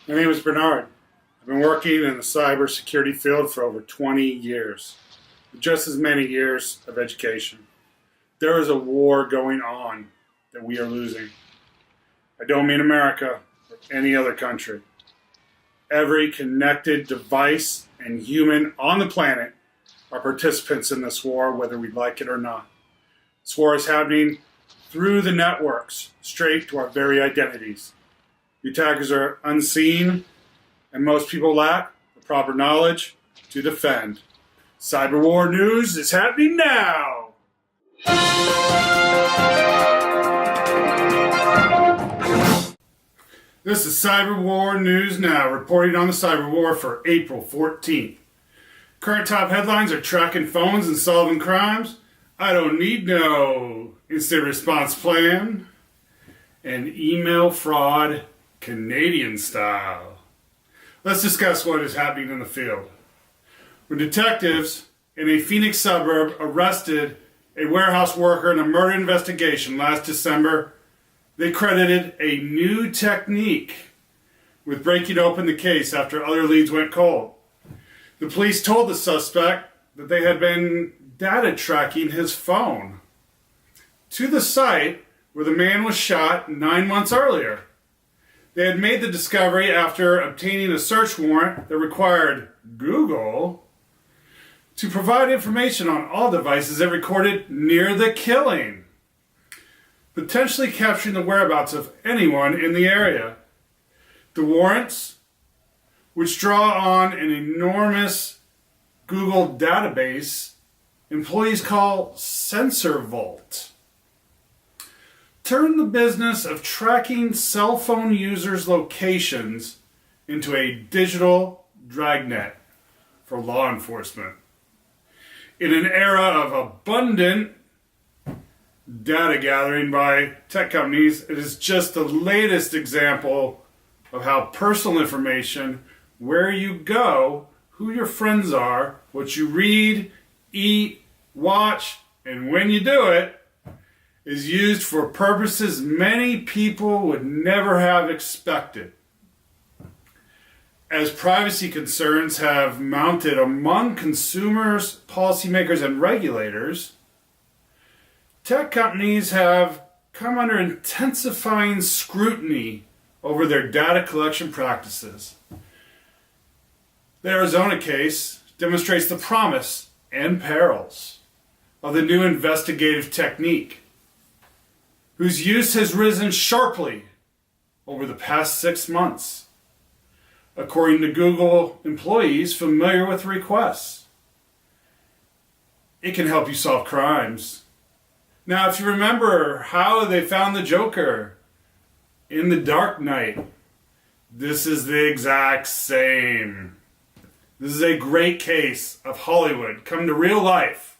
My name is Bernard. I've been working in the cybersecurity field for over 20 years, with just as many years of education. There is a war going on that we are losing. I don't mean America or any other country. Every connected device and human on the planet are participants in this war, whether we like it or not. This war is happening through the networks, straight to our very identities. The attackers are unseen, and most people lack the proper knowledge to defend. Cyber war news is happening now! This is Cyber War News Now, reporting on the cyber war for April 14th. Current top headlines are tracking phones and solving crimes. I don't need no instant response plan. And email fraud Canadian style. Let's discuss what is happening in the field. When detectives in a Phoenix suburb arrested a warehouse worker in a murder investigation last December, they credited a new technique with breaking open the case after other leads went cold. The police told the suspect that they had been data tracking his phone to the site where the man was shot 9 months earlier. They had made the discovery after obtaining a search warrant that required Google to provide information on all devices that recorded near the killing, potentially capturing the whereabouts of anyone in the area. The warrants, which draw on an enormous Google database employees call Sensor Vault, turn the business of tracking cell phone users' locations into a digital dragnet for law enforcement. In an era of abundant data gathering by tech companies, it is just the latest example of how personal information, where you go, who your friends are, what you read, eat, watch, and when you do it, is used for purposes many people would never have expected. As privacy concerns have mounted among consumers, policymakers, and regulators, tech companies have come under intensifying scrutiny over their data collection practices. The Arizona case demonstrates the promise and perils of the new investigative technique, whose use has risen sharply over the past 6 months, according to Google employees familiar with requests. It can help you solve crimes. Now, if you remember how they found the Joker in the Dark Knight, this is the exact same. This is a great case of Hollywood come to real life.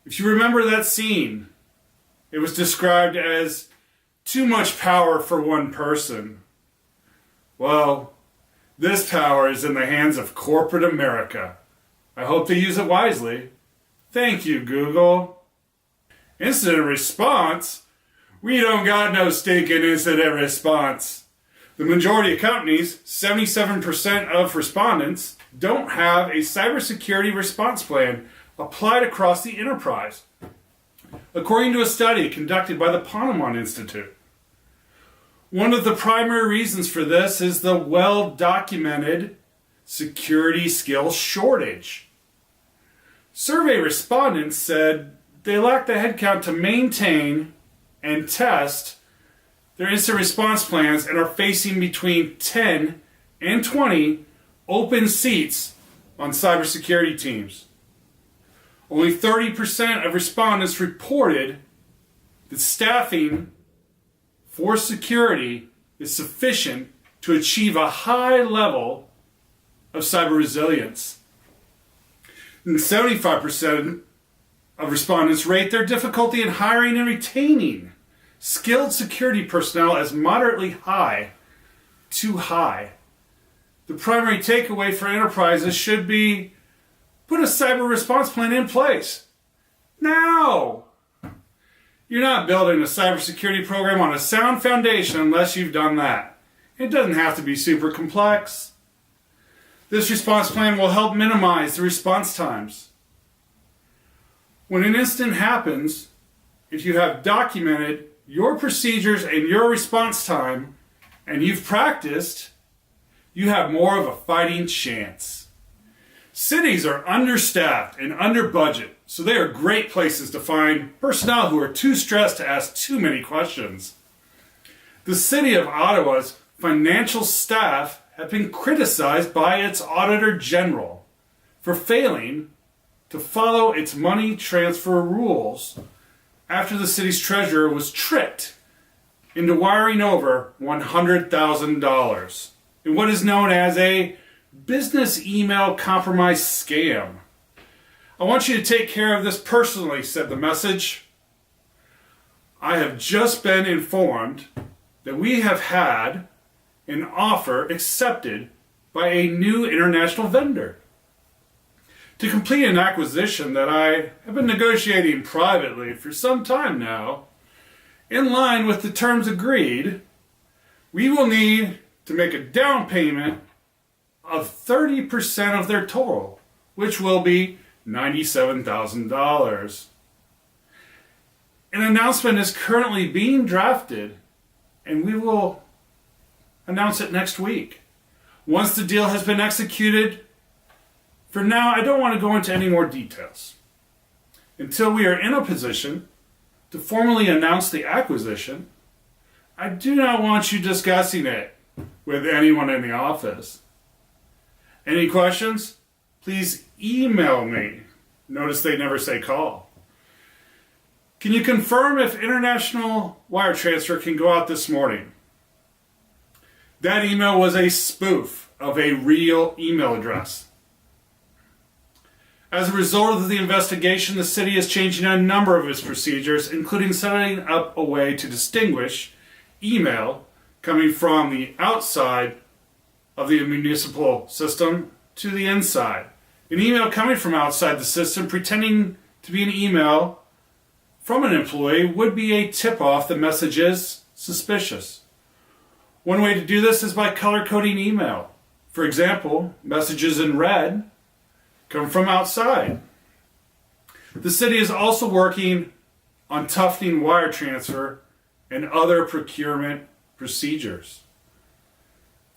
If you remember that scene, it was described as too much power for one person. Well, this power is in the hands of corporate America. I hope they use it wisely. Thank you, Google. Incident response? We don't got no stinking incident response. The majority of companies, 77% of respondents, don't have a cybersecurity response plan applied across the enterprise, according to a study conducted by the Ponemon Institute. One of the primary reasons for this is the well-documented security skills shortage. Survey respondents said they lack the headcount to maintain and test their instant response plans and are facing between 10 and 20 open seats on cybersecurity teams. Only 30% of respondents reported that staffing for security is sufficient to achieve a high level of cyber resilience. And 75% of respondents rate their difficulty in hiring and retaining skilled security personnel as moderately high, too high. The primary takeaway for enterprises should be put a cyber response plan in place now. You're not building a cybersecurity program on a sound foundation unless you've done that. It doesn't have to be super complex. This response plan will help minimize the response times. When an incident happens, if you have documented your procedures and your response time, and you've practiced, you have more of a fighting chance. Cities are understaffed and under budget, so they are great places to find personnel who are too stressed to ask too many questions. The city of Ottawa's financial staff have been criticized by its Auditor General for failing to follow its money transfer rules after the city's treasurer was tricked into wiring over $100,000 in what is known as a business email compromise scam. I want you to take care of this personally, said the message. I have just been informed that we have had an offer accepted by a new international vendor to complete an acquisition that I have been negotiating privately for some time now. In line with the terms agreed, we will need to make a down payment of 30% of their total, which will be $97,000. An announcement is currently being drafted, and we will announce it next week. Once the deal has been executed, for now I don't want to go into any more details. Until we are in a position to formally announce the acquisition, I do not want you discussing it with anyone in the office. Any questions? Please email me. Notice they never say call. Can you confirm if international wire transfer can go out this morning? That email was a spoof of a real email address. As a result of the investigation, the city is changing a number of its procedures, including setting up a way to distinguish email coming from the outside of the municipal system to the inside. An email coming from outside the system pretending to be an email from an employee would be a tip-off the message is suspicious. One way to do this is by color-coding email. For example, messages in red come from outside. The city is also working on toughening wire transfer and other procurement procedures.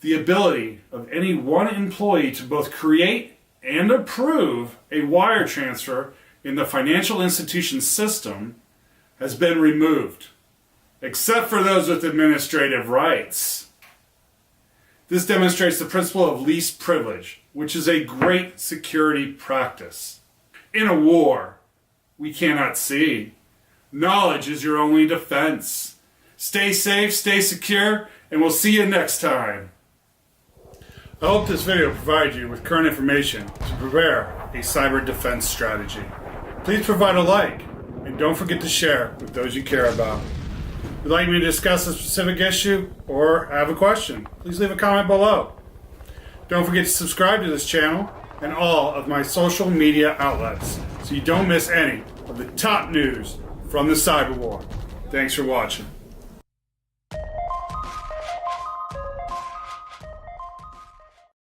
The ability of any one employee to both create and approve a wire transfer in the financial institution system has been removed, except for those with administrative rights. This demonstrates the principle of least privilege, which is a great security practice. In a war, we cannot see. Knowledge is your only defense. Stay safe, stay secure, and we'll see you next time. I hope this video provided you with current information to prepare a cyber defense strategy. Please provide a like, and don't forget to share with those you care about. If you'd like me to discuss a specific issue or have a question, please leave a comment below. Don't forget to subscribe to this channel and all of my social media outlets so you don't miss any of the top news from the cyber war. Thanks for watching.